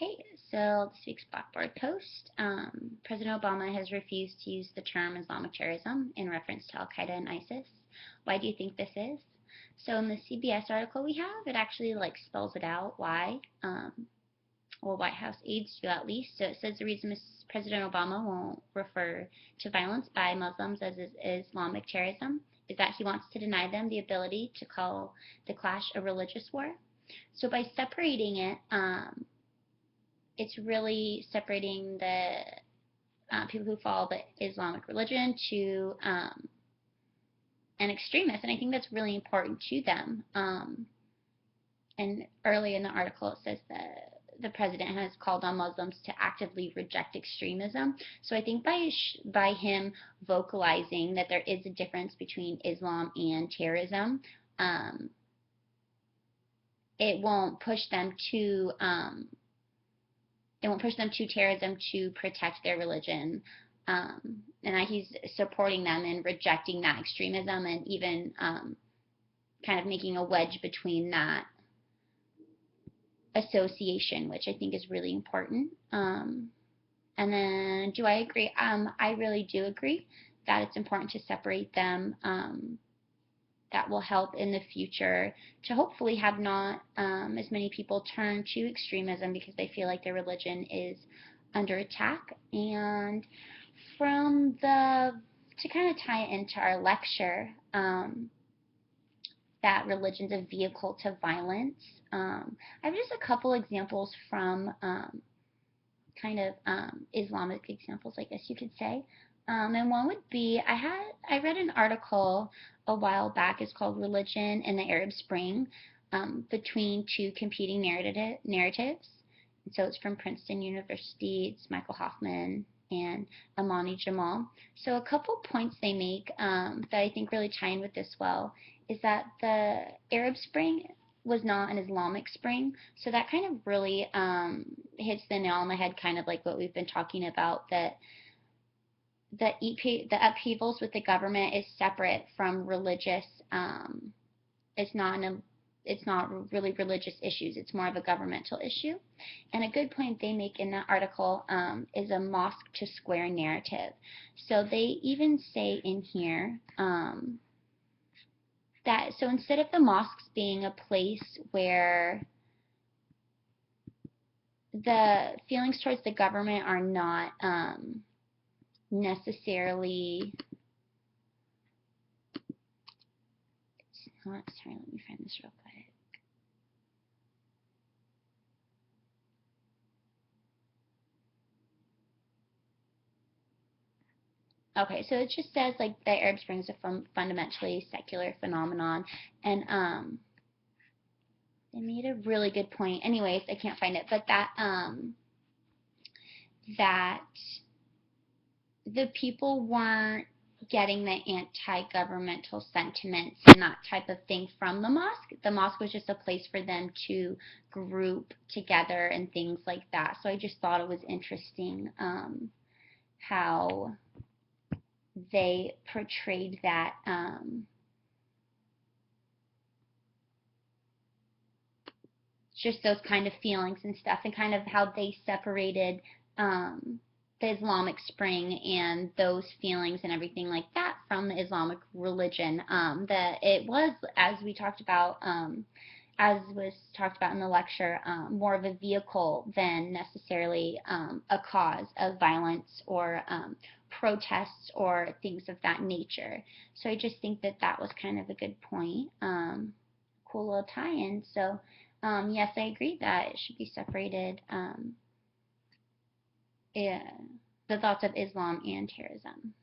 Hey, so this week's Blackboard post. President Obama has refused to use the term Islamic terrorism in reference to Al Qaeda and ISIS. Why do you think this is? So in the CBS article we have, it actually spells it out why. Well, White House aides do at least. So it says the reason President Obama won't refer to violence by Muslims as Islamic terrorism is that he wants to deny them the ability to call the clash a religious war. So by separating it, it's really separating the people who follow the Islamic religion to an extremist, and I think that's really important to them. And early in the article, it says that the president has called on Muslims to actively reject extremism. So I think by him vocalizing that there is a difference between Islam and terrorism, it won't push them to terrorism to protect their religion. And he's supporting them and rejecting that extremism and even kind of making a wedge between that association, which I think is really important. And then, do I agree? I really do agree that it's important to separate them. That will help in the future to hopefully have not as many people turn to extremism because they feel like their religion is under attack. And to kind of tie it into our lecture, that religion's a vehicle to violence. I have just a couple examples from Islamic examples, I guess you could say. And one would be I read an article a while back. It's called "Religion and the Arab Spring," between two competing narratives. And so it's from Princeton University. It's Michael Hoffman and Amani Jamal. So a couple points they make that I think really tie in with this well is that the Arab Spring was not an Islamic spring. So that kind of really hits the nail on the head, kind of like what we've been talking about, that the upheavals with the government is separate from religious. It's not really religious issues. It's more of a governmental issue. And a good point they make in that article is a mosque to square narrative. So they even say in here that so instead of the mosques being a place where the feelings towards the government are not necessarily. Sorry, let me find this real quick. Okay, so it just says like the Arab Spring is a fundamentally secular phenomenon, and they made a really good point. Anyways, I can't find it, but that the people weren't getting the anti-governmental sentiments and that type of thing from the mosque. The mosque was just a place for them to group together and things like that. So I just thought it was interesting how they portrayed that just those kind of feelings and stuff, and kind of how they separated the Islamic Spring and those feelings and everything like that from the Islamic religion. That it was, as we talked about, as was talked about in the lecture, more of a vehicle than necessarily a cause of violence or protests or things of that nature. So I just think that that was kind of a good point. Cool little tie-in. So yes, I agree that it should be separated. Yeah, the thoughts of Islam and terrorism.